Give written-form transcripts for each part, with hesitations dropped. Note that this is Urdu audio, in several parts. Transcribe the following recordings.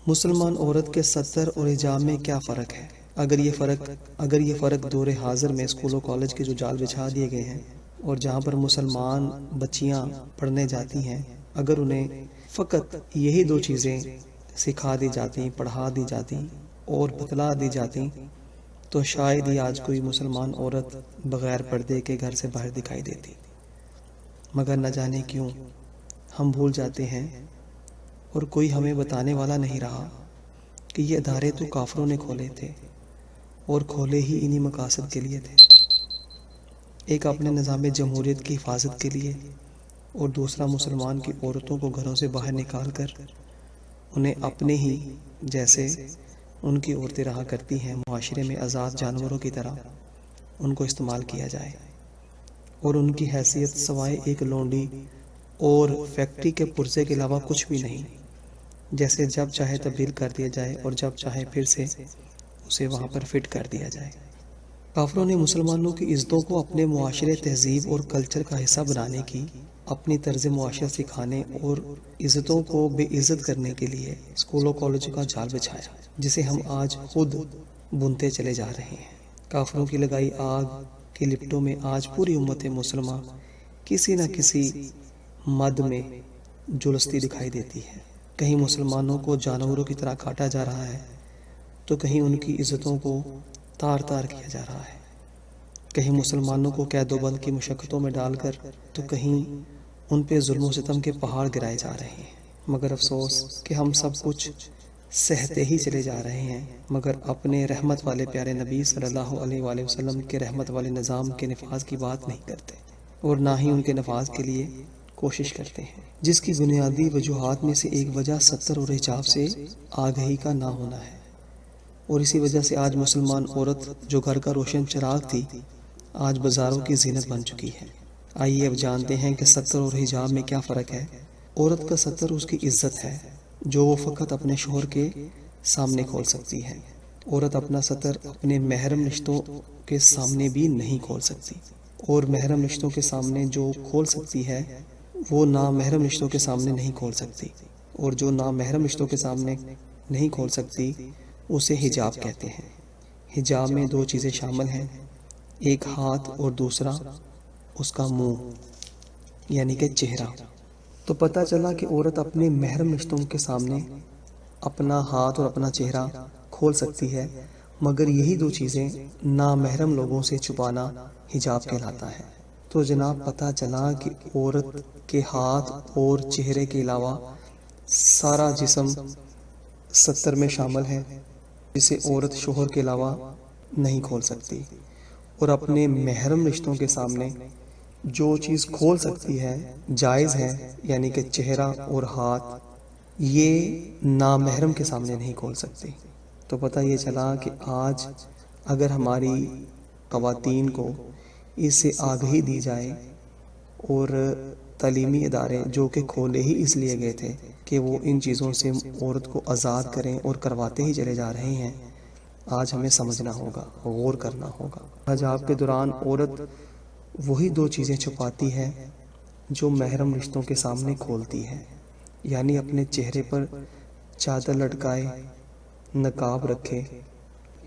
مسلمان عورت کے ستر اور حجاب میں کیا فرق ہے؟ اگر یہ فرق دور حاضر میں اسکول و کالج کے جو جال بچھا دیے گئے ہیں اور جہاں پر مسلمان بچیاں پڑھنے جاتی ہیں، اگر انہیں فقط یہی دو چیزیں سکھا دی جاتی، پڑھا دی جاتی اور بتلا دی جاتی تو شاید ہی آج کوئی مسلمان عورت بغیر پردے کے گھر سے باہر دکھائی دیتی، مگر نہ جانے کیوں ہم بھول جاتے ہیں اور کوئی ہمیں بتانے والا نہیں رہا کہ یہ ادارے تو کافروں نے کھولے تھے اور کھولے ہی انہی مقاصد کے لیے تھے، ایک اپنے نظام جمہوریت کی حفاظت کے لیے اور دوسرا مسلمان کی عورتوں کو گھروں سے باہر نکال کر انہیں اپنے ہی جیسے ان کی عورتیں رہا کرتی ہیں معاشرے میں آزاد جانوروں کی طرح ان کو استعمال کیا جائے اور ان کی حیثیت سوائے ایک لونڈی اور فیکٹری کے پرزے کے علاوہ کچھ بھی نہیں، جیسے جب چاہے تبدیل کر دیا جائے اور جب چاہے پھر سے اسے وہاں پر فٹ کر دیا جائے۔ کافروں نے مسلمانوں کی عزتوں کو اپنے معاشرے، تہذیب اور کلچر کا حصہ بنانے کی، اپنی طرز معاشرت سکھانے اور عزتوں کو بے عزت کرنے کے لیے اسکولوں کالجوں کا جال بچھایا، جسے ہم آج خود بنتے چلے جا رہے ہیں۔ کافروں کی لگائی آگ کے لپٹوں میں آج پوری امت مسلمہ کسی نہ کسی مد میں جلستی دکھائی دیتی ہے، کہیں مسلمانوں کو جانوروں کی طرح کاٹا جا رہا ہے تو کہیں ان کی عزتوں کو تار تار کیا جا رہا ہے، کہیں مسلمانوں کو قید و بند کی مشقتوں میں ڈال کر تو کہیں ان پہ ظلم و ستم کے پہاڑ گرائے جا رہے ہیں۔ مگر افسوس کہ ہم سب کچھ سہتے ہی چلے جا رہے ہیں، مگر اپنے رحمت والے پیارے نبی صلی اللہ علیہ وآلہ وسلم کے رحمت والے نظام کے نفاذ کی بات نہیں کرتے اور نہ ہی ان کے نفاذ کے لیے کوشش کرتے ہیں، جس کی بنیادی وجوہات میں سے ایک وجہ ستر اور حجاب سے آگہی کا نہ ہونا ہے، اور اسی وجہ سے آج مسلمان عورت جو گھر کا روشن چراغ تھی آج بازاروں کی زینت بن چکی ہے۔ آئیے اب جانتے ہیں کہ ستر اور حجاب میں کیا فرق ہے۔ عورت کا ستر اس کی عزت ہے جو وہ فقط اپنے شوہر کے سامنے کھول سکتی ہے۔ عورت اپنا ستر اپنے محرم رشتوں کے سامنے بھی نہیں کھول سکتی، اور محرم رشتوں کے سامنے جو کھول سکتی ہے وہ نامحرم رشتوں کے سامنے نہیں کھول سکتی، اور جو نامحرم رشتوں کے سامنے نہیں کھول سکتی اسے حجاب کہتے ہیں۔ حجاب میں دو چیزیں شامل ہیں، ایک ہاتھ اور دوسرا اس کا منہ یعنی کہ چہرہ۔ تو پتہ چلا کہ عورت اپنے محرم رشتوں کے سامنے اپنا ہاتھ اور اپنا چہرہ کھول سکتی ہے، مگر یہی دو چیزیں نامحرم لوگوں سے چھپانا حجاب کہلاتا ہے۔ تو جناب پتہ چلا کہ عورت کے ہاتھ اور چہرے کے علاوہ سارا جسم ستر میں شامل ہے، جسے عورت شوہر کے علاوہ نہیں کھول سکتی، اور اپنے محرم رشتوں کے سامنے جو چیز کھول سکتی ہے جائز ہے، یعنی کہ چہرہ اور ہاتھ، یہ نامحرم کے سامنے نہیں کھول سکتی۔ تو پتہ یہ چلا کہ آج اگر ہماری خواتین کو اس سے آگہی دی جائے اور تعلیمی ادارے جو کہ کھولے ہی اس لیے گئے تھے کہ وہ ان چیزوں سے عورت کو آزاد کریں اور کرواتے ہی چلے جا رہے ہیں، آج ہمیں سمجھنا ہوگا، غور کرنا ہوگا۔ حجاب کے دوران عورت وہی دو چیزیں چھپاتی ہے جو محرم رشتوں کے سامنے کھولتی ہے، یعنی اپنے چہرے پر چادر لٹکائے، نقاب رکھے،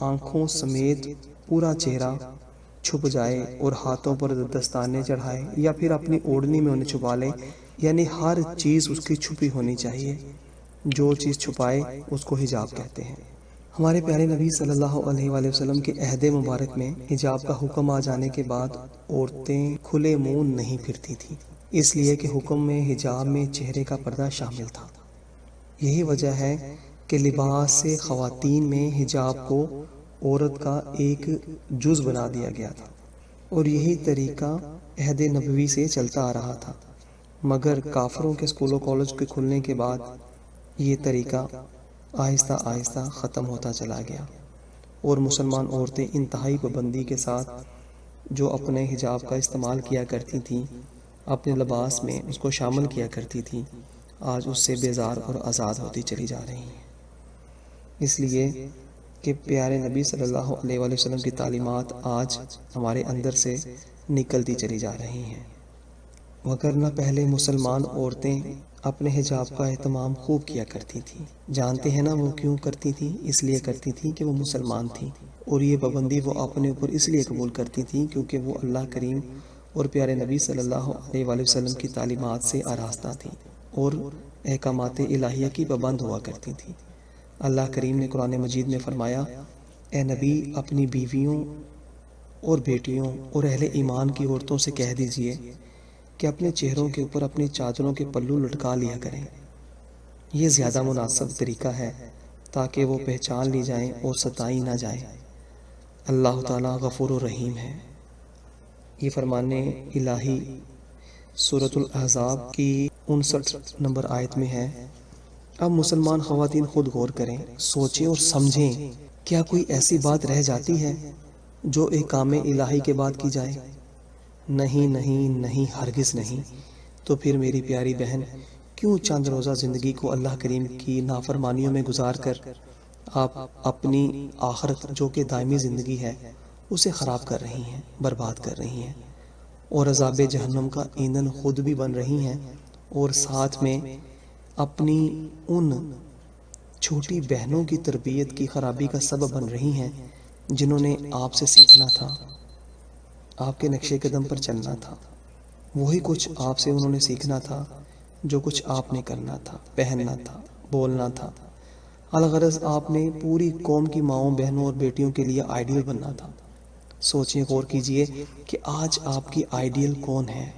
آنکھوں سمیت پورا چہرہ چھپ جائے اور ہاتھوں پر دستانے چڑھائے یا پھر اپنی اوڑھنی میں انہیں چھپا لے، یعنی ہر چیز اس کی چھپی ہونی چاہیے، جو چیز چھپائے اس کو حجاب کہتے ہیں۔ ہمارے پیارے نبی صلی اللہ علیہ وآلہ وسلم کے عہد مبارک میں حجاب کا حکم آ جانے کے بعد عورتیں کھلے منہ نہیں پھرتی تھیں، اس لیے کہ حکم میں حجاب میں چہرے کا پردہ شامل تھا۔ یہی وجہ ہے کہ لباس سے خواتین میں حجاب کو عورت کا ایک جز بنا دیا گیا تھا، اور یہی طریقہ عہد نبوی سے چلتا آ رہا تھا، مگر کافروں کے اسکول و کالج کے کھلنے کے بعد یہ طریقہ آہستہ آہستہ ختم ہوتا چلا گیا، اور مسلمان عورتیں انتہائی پابندی کے ساتھ جو اپنے حجاب کا استعمال کیا کرتی تھیں، اپنے لباس میں اس کو شامل کیا کرتی تھیں، آج اس سے بیزار اور آزاد ہوتی چلی جا رہی ہیں، اس لیے کہ پیارے نبی صلی اللہ علیہ وآلہ وسلم کی تعلیمات آج ہمارے اندر سے نکلتی چلی جا رہی ہیں۔ وگرنہ پہلے مسلمان عورتیں اپنے حجاب کا اہتمام خوب کیا کرتی تھیں۔ جانتے ہیں نا وہ کیوں کرتی تھیں؟ اس لیے کرتی تھیں کہ وہ مسلمان تھیں، اور یہ پابندی وہ اپنے اوپر اس لیے قبول کرتی تھیں کیونکہ وہ اللہ کریم اور پیارے نبی صلی اللہ علیہ وآلہ وسلم کی تعلیمات سے آراستہ تھیں اور احکامات الہیہ کی پابند ہوا کرتی تھیں۔ اللہ کریم نے قرآن مجید میں فرمایا، اے نبی اپنی بیویوں اور بیٹیوں اور اہل ایمان کی عورتوں سے کہہ دیجئے کہ اپنے چہروں کے اوپر اپنی چادروں کے پلو لٹکا لیا کریں۔ یہ زیادہ مناسب طریقہ ہے تاکہ وہ پہچان لی جائیں اور ستائی نہ جائیں۔ اللہ تعالیٰ غفور و رحیم ہے۔ یہ فرمان الہی سورۃ الاحزاب کی 59 نمبر آیت میں ہے۔ اب مسلمان خواتین خود غور کریں، سوچیں اور سمجھیں، کیا کوئی ایسی بات رہ جاتی ہے جو احکام الہی کے بعد کی جائے؟ نہیں نہیں نہیں، ہرگز نہیں۔ تو پھر میری پیاری بہن، کیوں چند روزہ زندگی کو اللہ کریم کی نافرمانیوں میں گزار کر آپ اپنی آخرت جو کہ دائمی زندگی ہے اسے خراب کر رہی ہیں، برباد کر رہی ہیں، اور عذاب جہنم کا ایندھن خود بھی بن رہی ہیں، اور ساتھ میں اپنی ان چھوٹی بہنوں کی تربیت کی خرابی کا سبب بن رہی ہیں جنہوں نے آپ سے سیکھنا تھا، آپ کے نقشے قدم پر چلنا تھا، وہی کچھ آپ سے انہوں نے سیکھنا تھا جو کچھ آپ نے کرنا تھا، پہننا تھا، بولنا تھا۔ الغرض آپ نے پوری قوم کی ماؤں، بہنوں اور بیٹیوں کے لیے آئیڈیل بننا تھا۔ سوچیں، غور کیجئے کہ آج آپ کی آئیڈیل کون ہے؟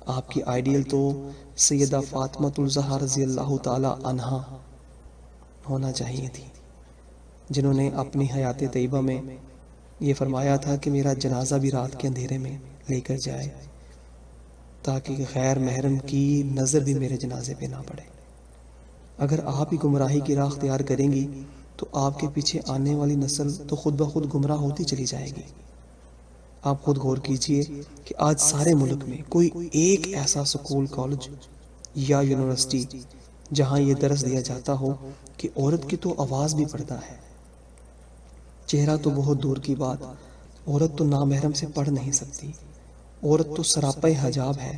آپ کی آئیڈیل تو سیدہ فاطمہ الزہرا رضی اللہ تعالی عنہا ہونا چاہیے تھی، جنہوں نے اپنی حیات طیبہ میں یہ فرمایا تھا کہ میرا جنازہ بھی رات کے اندھیرے میں لے کر جائے تاکہ غیر محرم کی نظر بھی میرے جنازے پہ نہ پڑے۔ اگر آپ ہی گمراہی کی راہ اختیار کریں گی تو آپ کے پیچھے آنے والی نسل تو خود بخود گمراہ ہوتی چلی جائے گی۔ آپ خود غور کیجئے کہ آج سارے ملک میں کوئی ایک ایسا سکول، کالج یا یونیورسٹی جہاں یہ درس دیا جاتا ہو کہ عورت کی تو آواز بھی پردہ ہے، چہرہ تو بہت دور کی بات، عورت تو نامحرم سے پڑھ نہیں سکتی، عورت تو سراپے حجاب ہے۔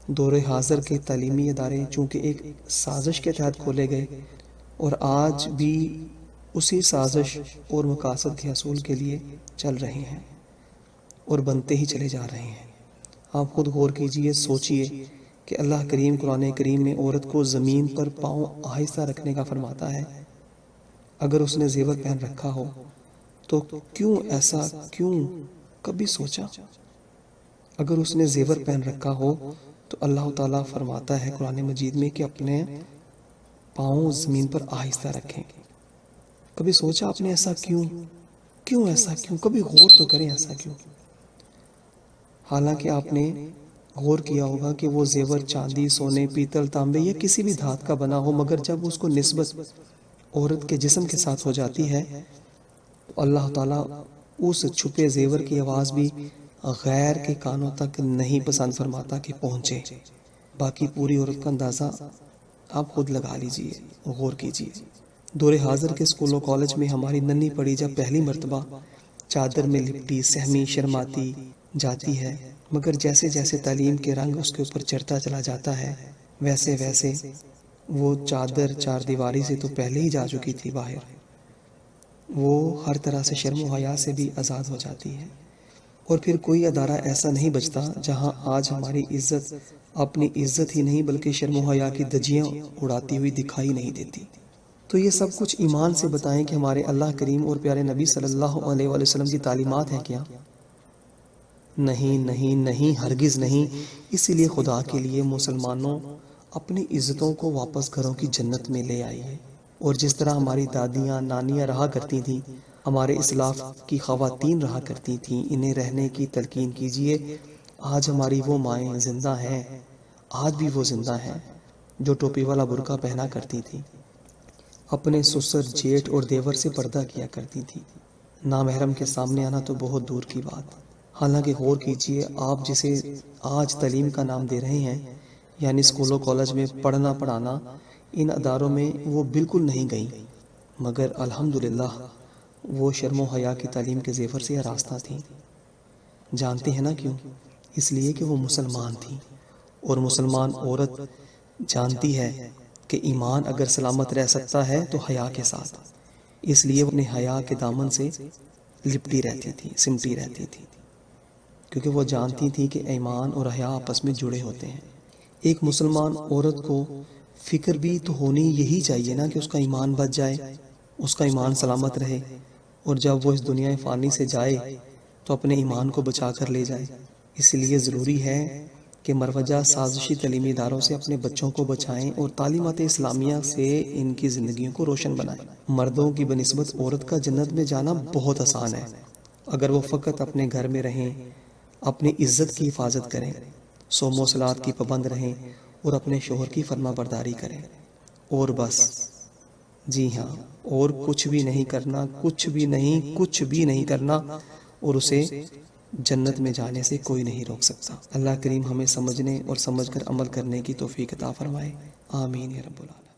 دور حاضر کے تعلیمی ادارے چونکہ ایک سازش کے تحت کھولے گئے اور آج بھی اسی سازش اور مقاصد کے حصول کے لیے چل رہے ہیں اور بنتے ہی چلے جا رہے ہیں۔ آپ خود غور کیجئے، سوچئے کہ اللہ کریم قرآن کریم میں عورت کو زمین پر پاؤں آہستہ رکھنے کا فرماتا ہے۔ اگر اس نے زیور پہن رکھا ہو تو کیوں ایسا، کیوں کبھی سوچا؟ اگر اس نے زیور پہن رکھا ہو تو اللہ تعالیٰ فرماتا ہے قرآن مجید میں کہ اپنے پاؤں زمین پر آہستہ رکھیں۔ کبھی سوچا آپ نے ایسا کیوں؟ کیوں ایسا کیوں؟ کبھی غور تو کریں ایسا کیوں؟ حالانکہ آپ نے غور کیا ہوگا کہ وہ زیور چاندی، سونے، پیتل، تانبے یا کسی بھی دھات کا بنا ہو، مگر جب اس کو نسبت عورت کے جسم کے ساتھ ہو جاتی ہے تو اللہ تعالیٰ اس چھپے زیور کی آواز بھی غیر کے کانوں تک نہیں پسند فرماتا کہ پہنچے۔ باقی پوری عورت کا اندازہ آپ خود لگا لیجئے، غور کیجئے۔ دور حاضر کے اسکول و کالج میں ہماری ننھی پڑی جب پہلی مرتبہ چادر میں لپٹی، سہمی، شرماتی جاتی ہے، مگر جیسے جیسے تعلیم کے رنگ اس کے اوپر چڑھتا چلا جاتا ہے ویسے ویسے وہ چادر چار دیواری سے تو پہلے ہی جا چکی تھی باہر، وہ ہر طرح سے شرم و حیا سے بھی آزاد ہو جاتی ہے۔ اور پھر کوئی ادارہ ایسا نہیں بچتا جہاں آج ہماری عزت اپنی عزت ہی نہیں بلکہ شرم و حیا کی دھجیاں اڑاتی ہوئی دکھائی نہیں دیتی۔ تو یہ سب کچھ ایمان سے بتائیں کہ ہمارے اللہ کریم اور پیارے نبی صلی اللہ علیہ وآلہ وسلم کی تعلیمات ہیں کیا؟ نہیں نہیں نہیں، ہرگز نہیں۔ اسی لیے خدا کے لیے مسلمانوں اپنی عزتوں کو واپس گھروں کی جنت میں لے آئیے، اور جس طرح ہماری دادیاں، نانیاں رہا کرتی تھیں، ہمارے اسلاف کی خواتین رہا کرتی تھیں، انہیں رہنے کی تلقین کیجیے۔ آج ہماری وہ مائیں زندہ ہیں، آج بھی وہ زندہ ہیں جو ٹوپی والا برقع پہنا کرتی تھیں، اپنے سسر، جیٹھ اور دیور سے پردہ کیا کرتی تھیں۔ نامحرم کے سامنے آنا تو بہت دور کی بات۔ حالانکہ غور کیجئے، آپ جسے آج تعلیم کا نام دے رہے ہیں، یعنی اسکول و کالج میں پڑھنا پڑھانا، ان اداروں میں وہ بالکل نہیں گئیں، مگر الحمدللہ وہ شرم و حیا کی تعلیم کے زیور سے آراستہ تھیں۔ جانتے ہیں نا کیوں؟ اس لیے کہ وہ مسلمان تھیں، اور مسلمان عورت جانتی ہے کہ ایمان اگر سلامت رہ سکتا ہے تو حیا کے ساتھ، اس لیے وہ اپنے حیا کے دامن سے لپٹی رہتی تھی، سمٹی رہتی تھی، کیونکہ وہ جانتی تھی کہ ایمان اور حیا آپس میں جڑے ہوتے ہیں۔ ایک مسلمان عورت کو فکر بھی تو ہونی یہی چاہیے نا کہ اس کا ایمان بچ جائے، اس کا ایمان سلامت رہے، اور جب وہ اس دنیا فانی سے جائے تو اپنے ایمان کو بچا کر لے جائے۔ اس لیے ضروری ہے کہ مروجہ سازشی تعلیمی اداروں سے اپنے بچوں کو بچائیں اور تعلیمات اسلامیہ سے ان کی زندگیوں کو روشن بنائیں۔ مردوں کی بنسبت عورت کا جنت میں جانا بہت آسان ہے، اگر وہ فقط اپنے گھر میں رہیں، اپنی عزت کی حفاظت کریں، صوم و صلات کی پابند رہیں اور اپنے شوہر کی فرما برداری کریں، اور بس، جی ہاں، اور کچھ بھی نہیں کرنا، کچھ بھی نہیں، کچھ بھی نہیں کرنا، اور اسے جنت میں جانے سے کوئی نہیں روک سکتا۔ اللہ کریم ہمیں سمجھنے اور سمجھ کر عمل کرنے کی توفیق عطا فرمائے، آمین یا رب العالمین۔